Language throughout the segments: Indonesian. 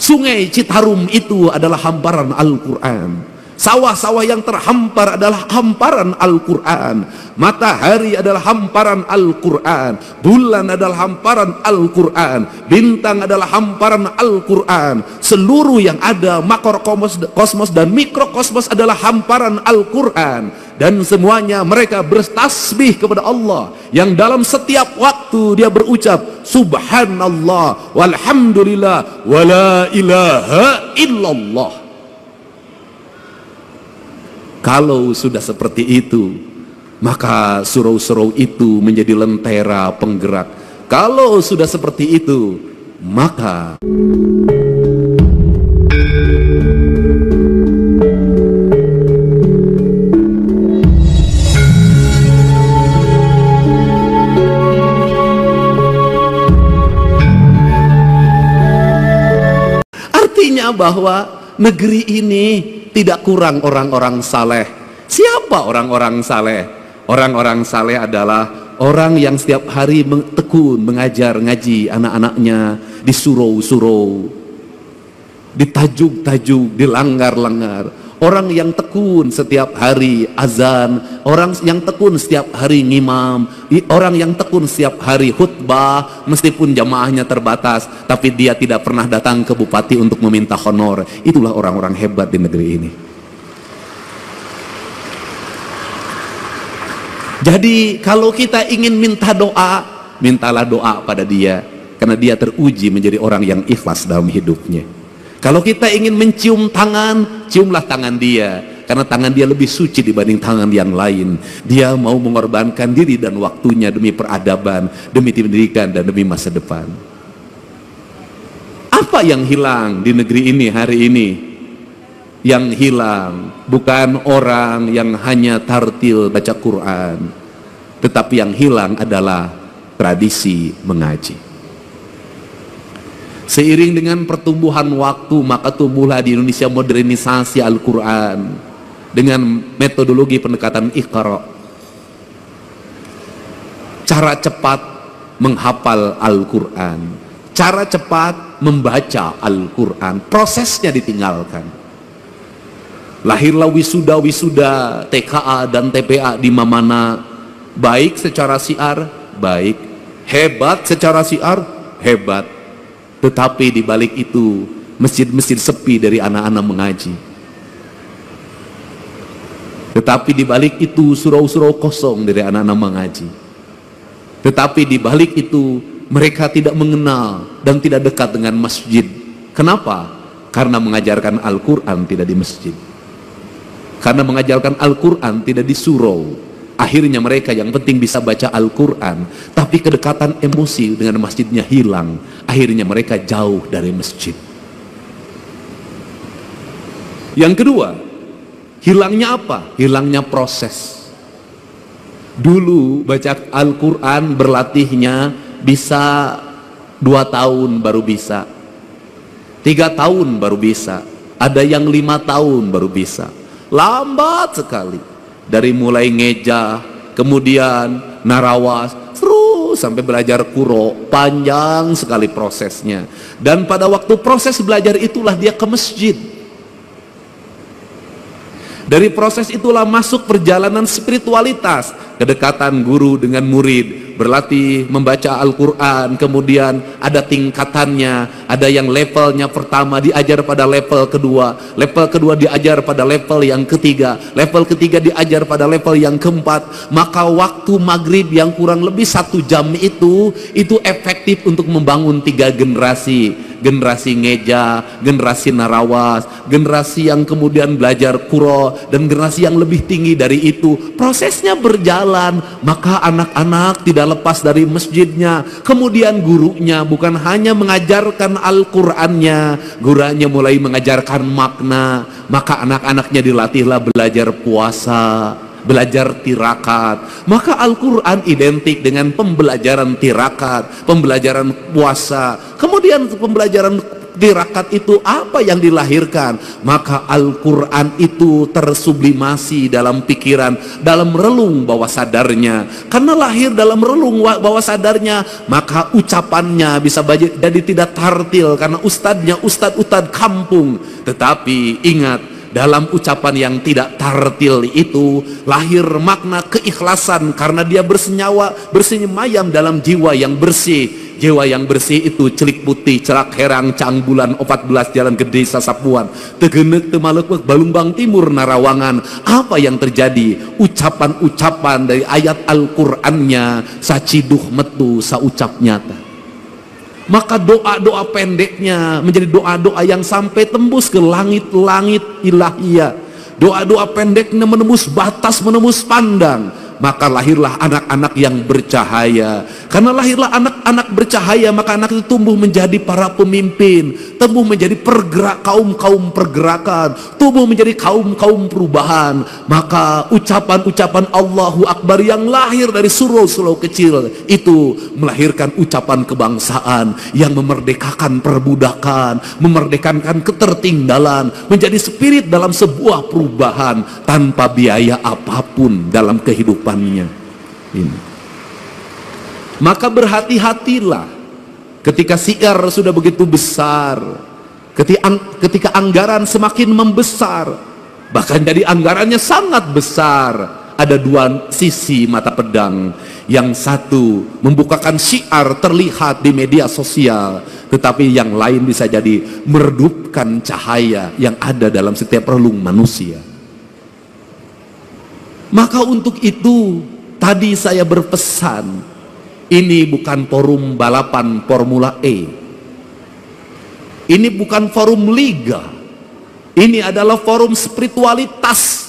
Sungai Citarum itu adalah hamparan Al-Quran. Sawah-sawah yang terhampar adalah hamparan Al-Quran. Matahari adalah hamparan Al-Quran. Bulan adalah hamparan Al-Quran. Bintang adalah hamparan Al-Quran. Seluruh yang ada, makrokosmos dan mikrokosmos adalah hamparan Al-Quran. Dan semuanya mereka bertasbih kepada Allah, yang dalam setiap waktu dia berucap subhanallah walhamdulillah wala ilaha illallah. Kalau sudah seperti itu, maka surau-surau itu menjadi lentera penggerak. Kalau sudah seperti itu, maka artinya bahwa negeri ini tidak kurang orang-orang saleh. Siapa orang-orang saleh? Orang-orang saleh adalah orang yang setiap hari tekun mengajar ngaji anak-anaknya di surau-surau, di tajuk-tajuk, di langgar-langgar. Orang yang tekun setiap hari azan, orang yang tekun setiap hari ngimam, orang yang tekun setiap hari khutbah, meskipun jamaahnya terbatas, tapi dia tidak pernah datang ke bupati untuk meminta honor. Itulah orang-orang hebat di negeri ini. Jadi kalau kita ingin minta doa, mintalah doa pada dia, karena dia teruji menjadi orang yang ikhlas dalam hidupnya. Kalau kita ingin mencium tangan, ciumlah tangan dia, karena tangan dia lebih suci dibanding tangan yang lain. Dia mau mengorbankan diri dan waktunya demi peradaban, demi pendidikan, dan demi masa depan. Apa yang hilang di negeri ini hari ini? Yang hilang bukan orang yang hanya tartil baca Quran, tetapi yang hilang adalah tradisi mengaji. Seiring dengan pertumbuhan waktu, maka tumbuhlah di Indonesia modernisasi Al-Quran dengan metodologi pendekatan Iqra. Cara cepat menghafal Al-Quran, cara cepat membaca Al-Quran, prosesnya ditinggalkan. Lahirlah wisuda-wisuda TKA dan TPA di mana baik secara siar, baik, hebat secara siar, hebat. Tetapi di balik itu masjid-masjid sepi dari anak-anak mengaji. Tetapi di balik itu surau-surau kosong dari anak-anak mengaji. Tetapi di balik itu mereka tidak mengenal dan tidak dekat dengan masjid. Kenapa? Karena mengajarkan Al-Quran tidak di masjid. Karena mengajarkan Al-Quran tidak di surau. Akhirnya mereka yang penting bisa baca Al-Quran, tapi kedekatan emosi dengan masjidnya hilang. Akhirnya mereka jauh dari masjid. Yang kedua, hilangnya apa? Hilangnya proses. Dulu baca Al-Quran berlatihnya bisa 2 tahun baru bisa, 3 tahun baru bisa, ada yang 5 tahun baru bisa. Lambat sekali. Dari mulai ngeja, kemudian narawas, terus sampai belajar kuro, panjang sekali prosesnya. Dan pada waktu proses belajar itulah dia ke masjid. Dari proses itulah masuk perjalanan spiritualitas, kedekatan guru dengan murid, berlatih membaca Al-Quran, kemudian ada tingkatannya, ada yang levelnya pertama diajar pada level kedua diajar pada level yang ketiga, level ketiga diajar pada level yang keempat. Maka waktu maghrib yang kurang lebih 1 jam itu efektif untuk membangun 3 generasi. Generasi ngeja, generasi narawas, generasi yang kemudian belajar kuro, dan generasi yang lebih tinggi dari itu. Prosesnya berjalan, maka anak-anak tidak lepas dari masjidnya. Kemudian gurunya bukan hanya mengajarkan Al-Qur'annya, gurunya mulai mengajarkan makna. Maka anak-anaknya dilatihlah belajar puasa, belajar tirakat. Maka Al-Quran identik dengan pembelajaran tirakat, pembelajaran puasa. Kemudian pembelajaran tirakat itu apa yang dilahirkan? Maka Al-Quran itu tersublimasi dalam pikiran, dalam relung bawah sadarnya. Karena lahir dalam relung bawah sadarnya, maka ucapannya bisa jadi tidak tartil karena ustadznya ustadz kampung. Tetapi ingat, dalam ucapan yang tidak tartil itu lahir makna keikhlasan, karena dia bersenyawa dalam jiwa yang bersih. Jiwa yang bersih itu celik putih, cerak herang, cang bulan 14 jalan gede sasapuan, tegenek temalek balumbang timur narawangan. Apa yang terjadi? Ucapan-ucapan dari ayat Al-Qur'annya saciduh metu saucap nyata. Maka doa-doa pendeknya menjadi doa-doa yang sampai tembus ke langit-langit ilahiyah. Doa-doa pendeknya menembus batas, menembus pandang. Maka lahirlah anak-anak yang bercahaya. Karena lahirlah anak-anak bercahaya, maka anak itu tumbuh menjadi para pemimpin, tumbuh menjadi kaum-kaum pergerakan, tumbuh menjadi kaum-kaum perubahan. Maka ucapan-ucapan Allahu Akbar yang lahir dari surau-surau kecil itu melahirkan ucapan kebangsaan yang memerdekakan perbudakan, memerdekakan ketertinggalan, menjadi spirit dalam sebuah perubahan tanpa biaya apapun dalam kehidupan ini. Maka berhati-hatilah ketika siar sudah begitu besar, ketika anggaran semakin membesar, bahkan jadi anggarannya sangat besar. Ada dua sisi mata pedang. Yang satu membukakan syiar terlihat di media sosial, tetapi yang lain bisa jadi meredupkan cahaya yang ada dalam setiap relung manusia. Maka untuk itu tadi saya berpesan, ini bukan forum balapan Formula E, ini bukan forum liga, ini adalah forum spiritualitas.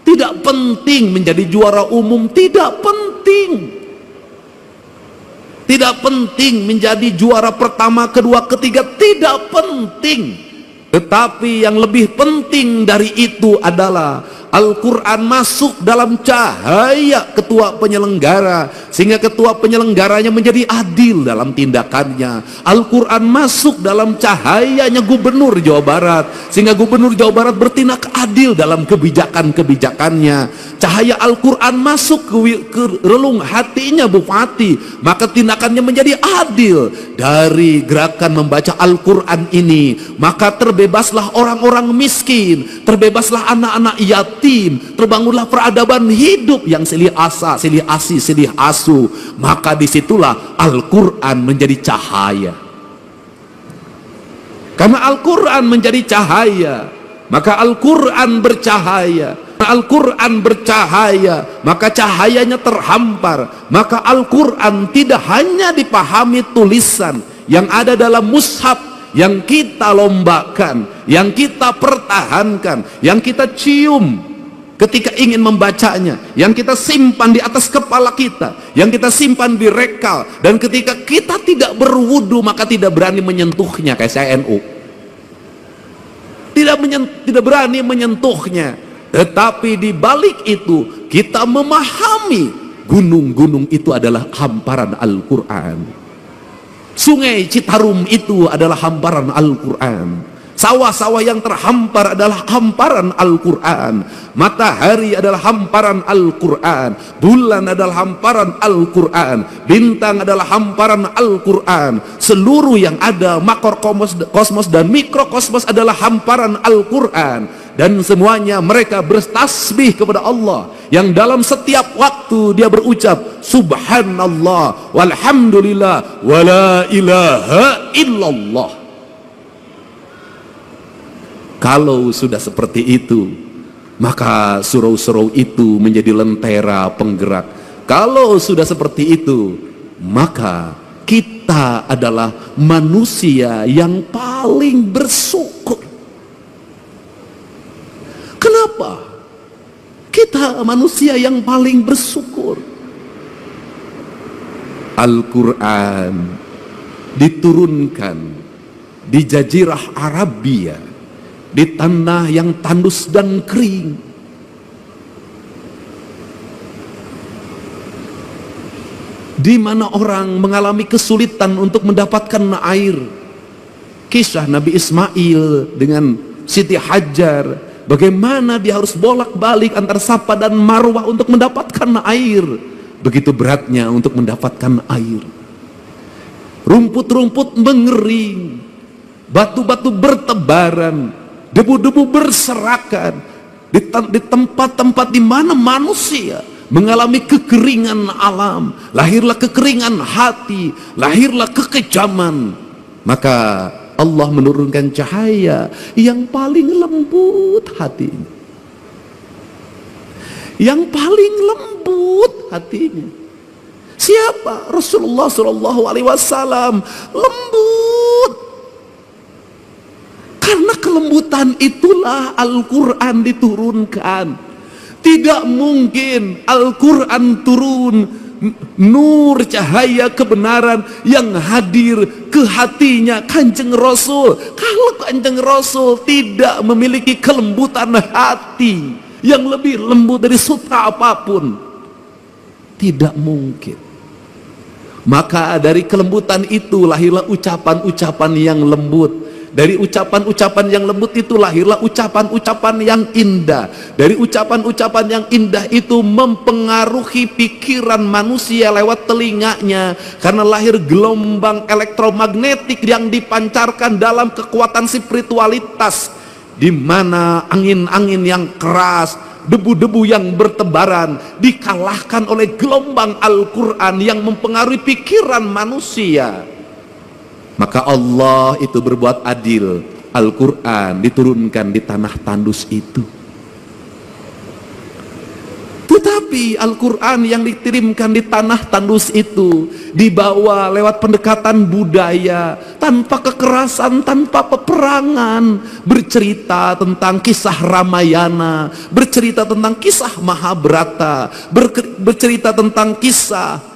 Tidak penting menjadi juara umum, tidak penting. Tidak penting menjadi juara pertama, kedua, ketiga, tidak penting. Tetapi yang lebih penting dari itu adalah Al-Quran masuk dalam cahaya ketua penyelenggara, sehingga ketua penyelenggaranya menjadi adil dalam tindakannya. Al-Quran masuk dalam cahayanya Gubernur Jawa Barat, sehingga Gubernur Jawa Barat bertindak adil dalam kebijakan-kebijakannya. Cahaya Al-Quran masuk ke relung hatinya Bupati, maka tindakannya menjadi adil. Dari gerakan membaca Al-Quran ini, maka terbebaslah orang-orang miskin, terbebaslah anak-anak yatim, terbangunlah peradaban hidup yang silih asa, silih asi, silih asu. Maka disitulah Al-Quran menjadi cahaya. Karena Al-Quran menjadi cahaya, maka Al-Quran bercahaya. Al-Quran bercahaya, maka cahayanya terhampar. Maka Al-Quran tidak hanya dipahami tulisan yang ada dalam mushaf, yang kita lombakan, yang kita pertahankan, yang kita cium ketika ingin membacanya, yang kita simpan di atas kepala kita, yang kita simpan di rekal, dan ketika kita tidak berwudu maka tidak berani menyentuhnya. Kayak saya NU, tidak berani menyentuhnya. Tetapi di balik itu kita memahami gunung-gunung itu adalah hamparan Al-Quran, sungai Citarum itu adalah hamparan Al-Quran, sawah-sawah yang terhampar adalah hamparan Al-Quran, matahari adalah hamparan Al-Quran, bulan adalah hamparan Al-Quran, bintang adalah hamparan Al-Quran, seluruh yang ada makrokosmos dan mikrokosmos adalah hamparan Al-Quran. Dan semuanya mereka bertasbih kepada Allah, yang dalam setiap waktu dia berucap subhanallah walhamdulillah wala ilaha illallah. Kalau sudah seperti itu, maka surau-surau itu menjadi lentera penggerak. Kalau sudah seperti itu, maka kita adalah manusia yang paling bersyukur. Kenapa? Kita manusia yang paling bersyukur. Al-Quran diturunkan di Jazirah Arabia, di tanah yang tandus dan kering. di mana orang mengalami kesulitan untuk mendapatkan air. Kisah Nabi Ismail dengan Siti Hajar, bagaimana dia harus bolak-balik antar Safa dan Marwah untuk mendapatkan air. Begitu beratnya untuk mendapatkan air. Rumput-rumput mengering, batu-batu bertebaran, debu-debu berserakan di tempat-tempat di mana manusia mengalami kekeringan alam, lahirlah kekeringan hati, lahirlah kekejaman. Maka Allah menurunkan cahaya yang paling lembut hatinya, yang paling lembut hatinya. Siapa? Rasulullah Shallallahu Alaihi Wasallam. Lembut. Karena kelembutan itulah Al-Quran diturunkan. Tidak mungkin Al-Quran turun, nur cahaya kebenaran yang hadir ke hatinya Kanjeng Rasul, kalau Kanjeng Rasul tidak memiliki kelembutan hati yang lebih lembut dari sutra apapun, tidak mungkin. Maka dari kelembutan itu lahirlah ucapan-ucapan yang lembut. Dari ucapan-ucapan yang lembut itu lahirlah ucapan-ucapan yang indah. Dari ucapan-ucapan yang indah itu mempengaruhi pikiran manusia lewat telinganya, karena lahir gelombang elektromagnetik yang dipancarkan dalam kekuatan spiritualitas, di mana angin-angin yang keras, debu-debu yang bertebaran dikalahkan oleh gelombang Al-Quran yang mempengaruhi pikiran manusia. Maka Allah itu berbuat adil. Al-Quran diturunkan di tanah tandus itu. Tetapi Al-Quran yang dikirimkan di tanah tandus itu dibawa lewat pendekatan budaya, tanpa kekerasan, tanpa peperangan, bercerita tentang kisah Ramayana, bercerita tentang kisah Mahabharata, bercerita tentang kisah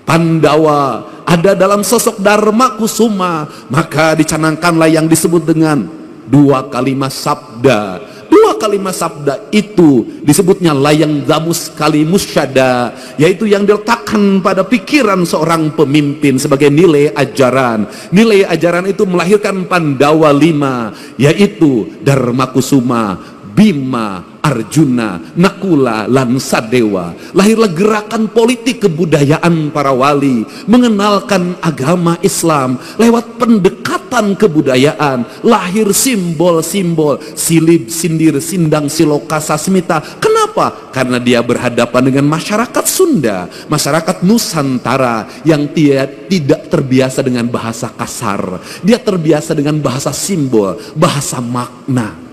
Pandawa, ada dalam sosok Dharma Kusuma. Maka dicanangkanlah yang disebut dengan dua kalimat sabda. Dua kalimat sabda itu disebutnya layang damus kali musyada, yaitu yang diletakkan pada pikiran seorang pemimpin sebagai nilai ajaran. Nilai ajaran itu melahirkan Pandawa 5, yaitu Dharma Kusuma, Bima, Arjuna, Nakula, lan Sadewa. Lahirlah gerakan politik kebudayaan para wali, mengenalkan agama Islam lewat pendekatan kebudayaan. Lahir simbol-simbol silib, sindir, sindang, siloka, sasmita. Kenapa? Karena dia berhadapan dengan masyarakat Sunda, masyarakat Nusantara yang tidak terbiasa dengan bahasa kasar. Dia terbiasa dengan bahasa simbol, bahasa makna.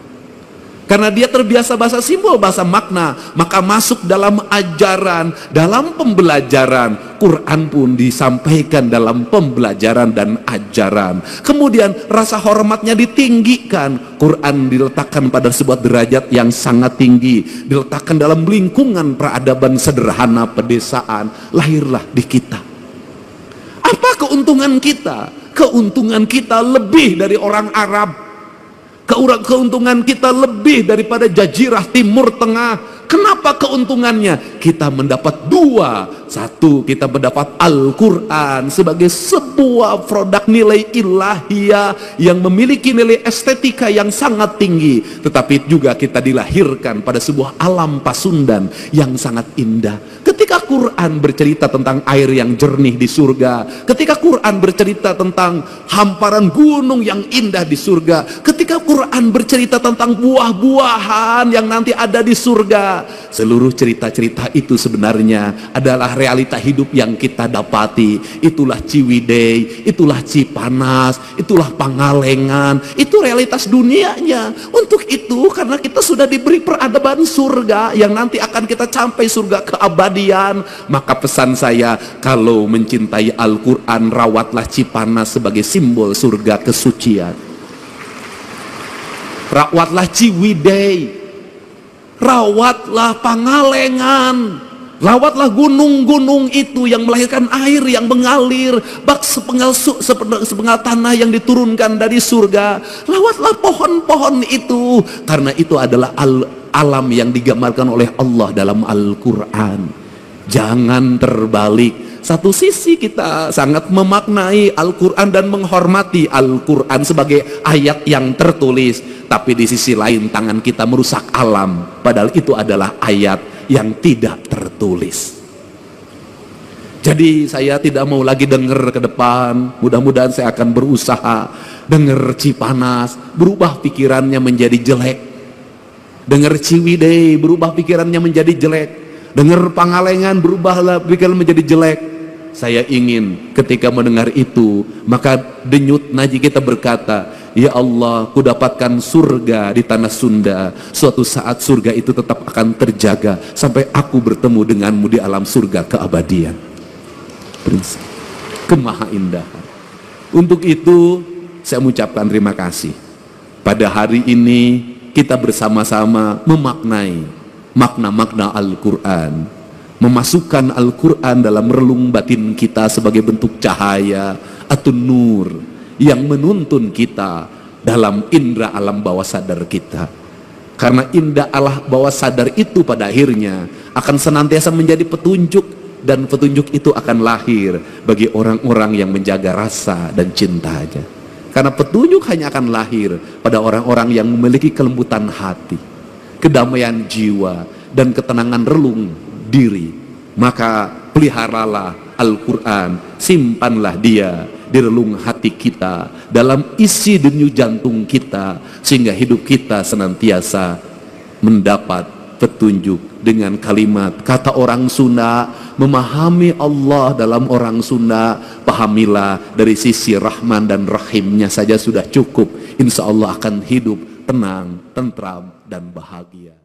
Karena dia terbiasa bahasa simbol, bahasa makna, maka masuk dalam ajaran, dalam pembelajaran. Quran pun disampaikan dalam pembelajaran dan ajaran. Kemudian rasa hormatnya ditinggikan. Quran diletakkan pada sebuah derajat yang sangat tinggi, diletakkan dalam lingkungan peradaban sederhana pedesaan. Lahirlah di kita. Apa keuntungan kita? Keuntungan kita lebih dari orang Arab. Keuntungan kita lebih daripada jazirah Timur Tengah. Kenapa keuntungannya? Kita mendapat dua. Satu, kita mendapat Al-Quran sebagai sebuah produk nilai ilahiyah yang memiliki nilai estetika yang sangat tinggi. Tetapi juga kita dilahirkan pada sebuah alam Pasundan yang sangat indah. Ketika Quran bercerita tentang air yang jernih di surga, ketika Quran bercerita tentang hamparan gunung yang indah di surga, ketika Quran bercerita tentang buah-buahan yang nanti ada di surga, seluruh cerita-cerita itu sebenarnya adalah realita hidup yang kita dapati. Itulah Ciwidey, itulah Cipanas, itulah Pangalengan, itu realitas dunianya. Untuk itu, karena kita sudah diberi peradaban surga yang nanti akan kita sampai surga keabadian, maka pesan saya, kalau mencintai Al-Quran, rawatlah Cipanas sebagai simbol surga kesucian. Rawatlah Ciwidey, rawatlah Pangalengan, rawatlah gunung-gunung itu yang melahirkan air yang mengalir, bak sepenggal tanah yang diturunkan dari surga. Rawatlah pohon-pohon itu, karena itu adalah alam yang digambarkan oleh Allah dalam Al-Quran. Jangan terbalik. Satu sisi kita sangat memaknai Al-Quran dan menghormati Al-Quran sebagai ayat yang tertulis, tapi di sisi lain tangan kita merusak alam, padahal itu adalah ayat yang tidak tertulis. Jadi saya tidak mau lagi dengar ke depan. Mudah-mudahan saya akan berusaha dengar Cipanas, berubah pikirannya menjadi jelek. Dengar Ciwidey, berubah pikirannya menjadi jelek. Dengar Pangalengan, berubahlah pikiran menjadi jelek. Saya ingin ketika mendengar itu, maka denyut nadi kita berkata, ya Allah, ku dapatkan surga di tanah Sunda. Suatu saat surga itu tetap akan terjaga sampai aku bertemu denganmu di alam surga keabadian. Prinsip kemahaindahan. Untuk itu saya mengucapkan terima kasih. Pada hari ini kita bersama-sama memaknai makna-makna Al-Quran, memasukkan Al-Quran dalam relung batin kita sebagai bentuk cahaya atau nur yang menuntun kita dalam indera alam bawah sadar kita. Karena indera alam bawah sadar itu pada akhirnya akan senantiasa menjadi petunjuk, dan petunjuk itu akan lahir bagi orang-orang yang menjaga rasa dan cintanya. Karena petunjuk hanya akan lahir pada orang-orang yang memiliki kelembutan hati, kedamaian jiwa, dan ketenangan relung diri. Maka peliharalah Al-Quran, simpanlah dia di relung hati kita, dalam isi denyut jantung kita, sehingga hidup kita senantiasa mendapat petunjuk. Dengan kalimat kata orang Sunda, memahami Allah dalam orang Sunda, pahamilah dari sisi Rahman dan Rahimnya saja sudah cukup. Insya Allah akan hidup tenang, tentram, dan bahagia.